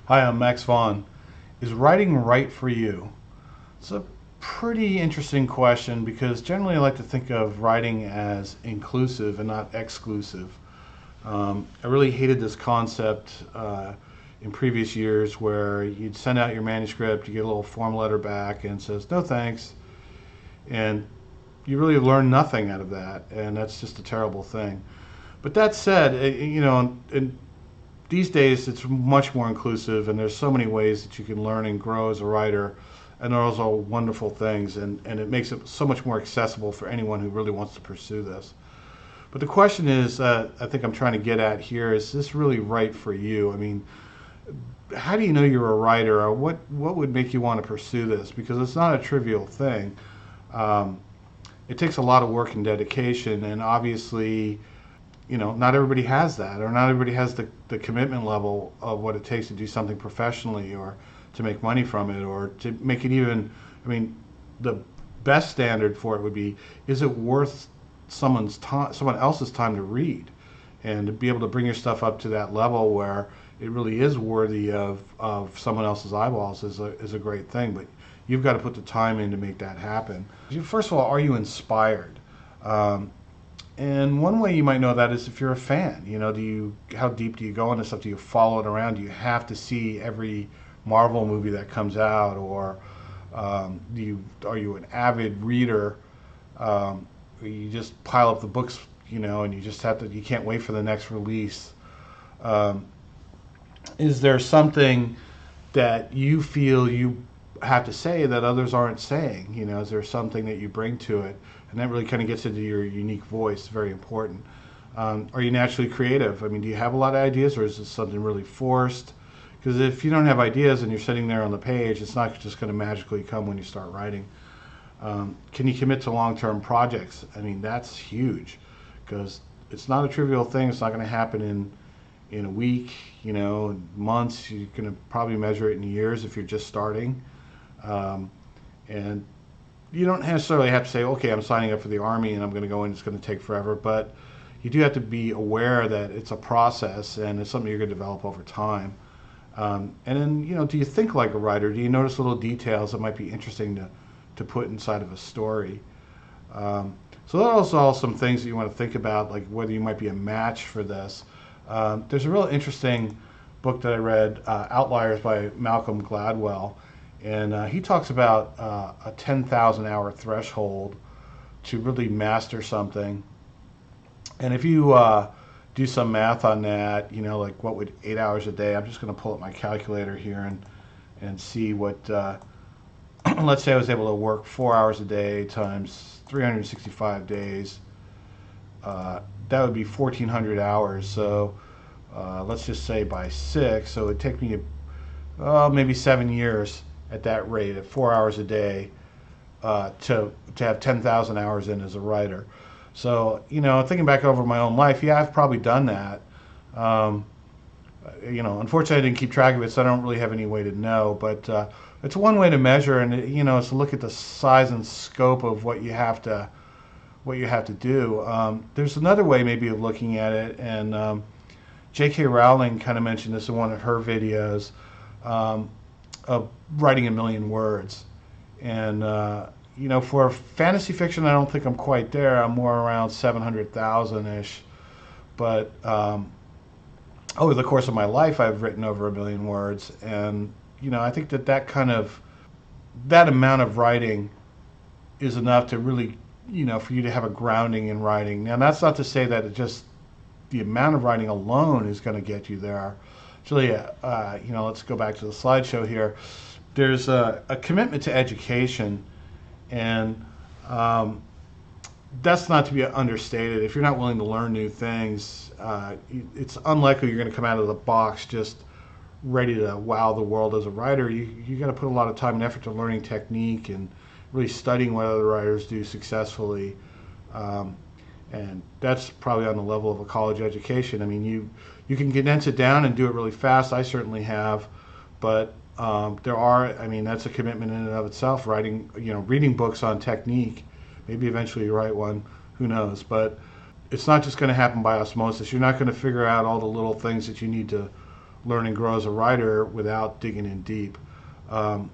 Hi, I'm Max Vaughn. Is writing right for you? It's a pretty interesting question because generally I like to think of writing as inclusive and not exclusive. I really hated this concept in previous years where you'd send out your manuscript, you get a little form letter back and it says, no thanks, and you really learn nothing out of that, and that's just a terrible thing. But that said, these days it's much more inclusive and there's so many ways that you can learn and grow as a writer, and those are wonderful things, and it makes it so much more accessible for anyone who really wants to pursue this. But the question is, I think I'm trying to get at here, is this really right for you? I mean, how do you know you're a writer, or what would make you want to pursue this? Because it's not a trivial thing. um, it takes a lot of work and dedication, and obviously, not everybody has that, or not everybody has the commitment level of what it takes to do something professionally, or to make money from it, or to make it even, I mean, the best standard for it would be, is it worth someone else's time to read? And to be able to bring your stuff up to that level where it really is worthy of someone else's eyeballs is a great thing. But you've got to put the time in to make that happen. First of all, are you inspired? Um, and one way you might know that is if you're a fan. How deep do you go into stuff? Do you follow it around? Do you have to see every Marvel movie that comes out, or are you an avid reader? You just pile up the books, and you can't wait for the next release. Um, is there something that you feel you have to say that others aren't saying? Is there something that you bring to it? And that really kind of gets into your unique voice, very important. Are you naturally creative? I mean, do you have a lot of ideas, or is this something really forced? Because if you don't have ideas and you're sitting there on the page, it's not just going to magically come when you start writing. Can you commit to long-term projects? I mean, that's huge, because it's not a trivial thing. It's not going to happen in a week, months. You're going to probably measure it in years if you're just starting. Um, and you don't necessarily have to say, okay, I'm signing up for the Army and I'm going to go in, it's going to take forever. But you do have to be aware that it's a process and it's something you're going to develop over time. And then, do you think like a writer? Do you notice little details that might be interesting to put inside of a story? So those are all some things that you want to think about, like whether you might be a match for this. There's a real interesting book that I read, Outliers by Malcolm Gladwell, and he talks about a 10,000 hour threshold to really master something. And if you do some math on that, like what would 8 hours a day, I'm just going to pull up my calculator here and see what, let's say I was able to work 4 hours a day times 365 days. That would be 1,400 hours. So let's just say by six. So it'd take me maybe 7 years at that rate, at 4 hours a day, to have 10,000 hours in as a writer. So, thinking back over my own life, yeah, I've probably done that. Um, Unfortunately, I didn't keep track of it, so I don't really have any way to know. But it's one way to measure, and it's to look at the size and scope of what you have to do. There's another way maybe of looking at it, and J.K. Rowling kind of mentioned this in one of her videos, of writing 1 million words. And for fantasy fiction, I don't think I'm quite there. I'm more around 700,000-ish. But over the course of my life, I've written over 1 million words. And, I think that amount of writing is enough to really, for you to have a grounding in writing. Now, that's not to say that the amount of writing alone is going to get you there. It's really, let's go back to the slideshow here. There's a commitment to education, and that's not to be understated. If you're not willing to learn new things, it's unlikely you're going to come out of the box just ready to wow the world as a writer. You got to put a lot of time and effort to learning technique and really studying what other writers do successfully. And that's probably on the level of a college education. I mean, you can condense it down and do it really fast. I certainly have, but that's a commitment in and of itself. Reading books on technique. Maybe eventually you write one. Who knows? But it's not just going to happen by osmosis. You're not going to figure out all the little things that you need to learn and grow as a writer without digging in deep. Um,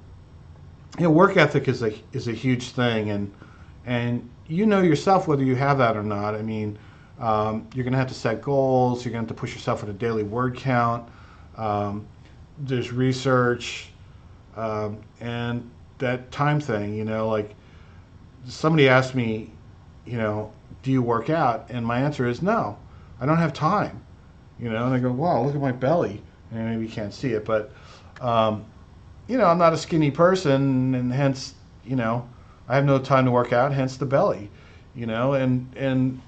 Work ethic is a huge thing, and you know yourself whether you have that or not. I mean, you're going to have to set goals. You're going to have to push yourself at a daily word count. Um, there's research, and that time thing. Like somebody asked me, do you work out? And my answer is no. I don't have time. And they go, wow, look at my belly. And maybe you can't see it, but um, I'm not a skinny person, and hence, I have no time to work out, hence the belly, and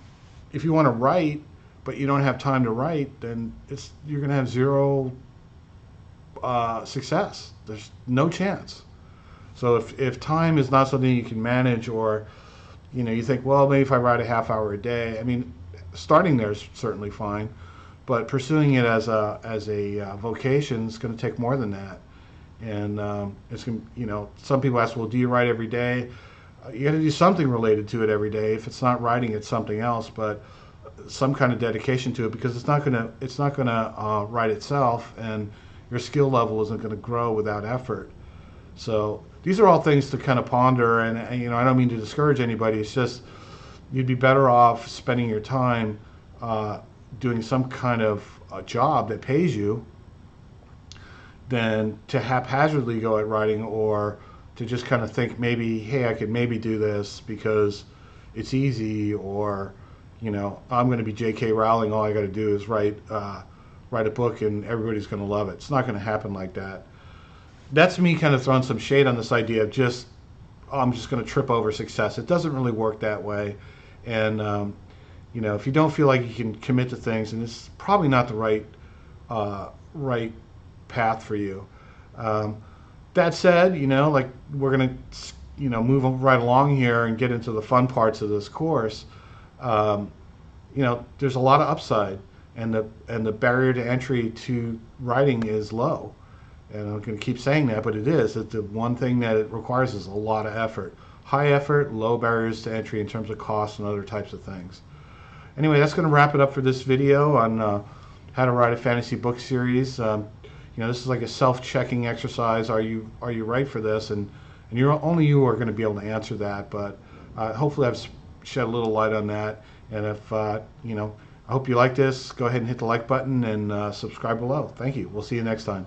if you want to write, but you don't have time to write, then you're going to have zero success. There's no chance. So if time is not something you can manage, or, you think, well, maybe if I write a half hour a day, I mean, starting there is certainly fine, but pursuing it as a vocation is going to take more than that. And it's some people ask, well, do you write every day? You got to do something related to it every day. If it's not writing, it's something else, but some kind of dedication to it, because it's not gonna write itself, and your skill level isn't going to grow without effort. So these are all things to kind of ponder, and I don't mean to discourage anybody. It's just you'd be better off spending your time doing some kind of job that pays you than to haphazardly go at writing, or to just kind of think maybe, hey, I could maybe do this because it's easy, or I'm going to be J.K. Rowling. All I got to do is write a book and everybody's going to love it. It's not going to happen like that. That's me kind of throwing some shade on this idea of I'm just going to trip over success. It doesn't really work that way, and if you don't feel like you can commit to things, and it's probably not the right path for you. That said, like we're gonna, move right along here and get into the fun parts of this course. There's a lot of upside, and the barrier to entry to writing is low. And I'm going to keep saying that, but it is. It's the one thing that it requires is a lot of effort. High effort, low barriers to entry in terms of cost and other types of things. Anyway, that's going to wrap it up for this video on how to write a fantasy book series. This is like a self-checking exercise. Are you right for this? And only you are going to be able to answer that. But hopefully I've shed a little light on that. And if I hope you like this, go ahead and hit the like button and subscribe below. Thank you. We'll see you next time.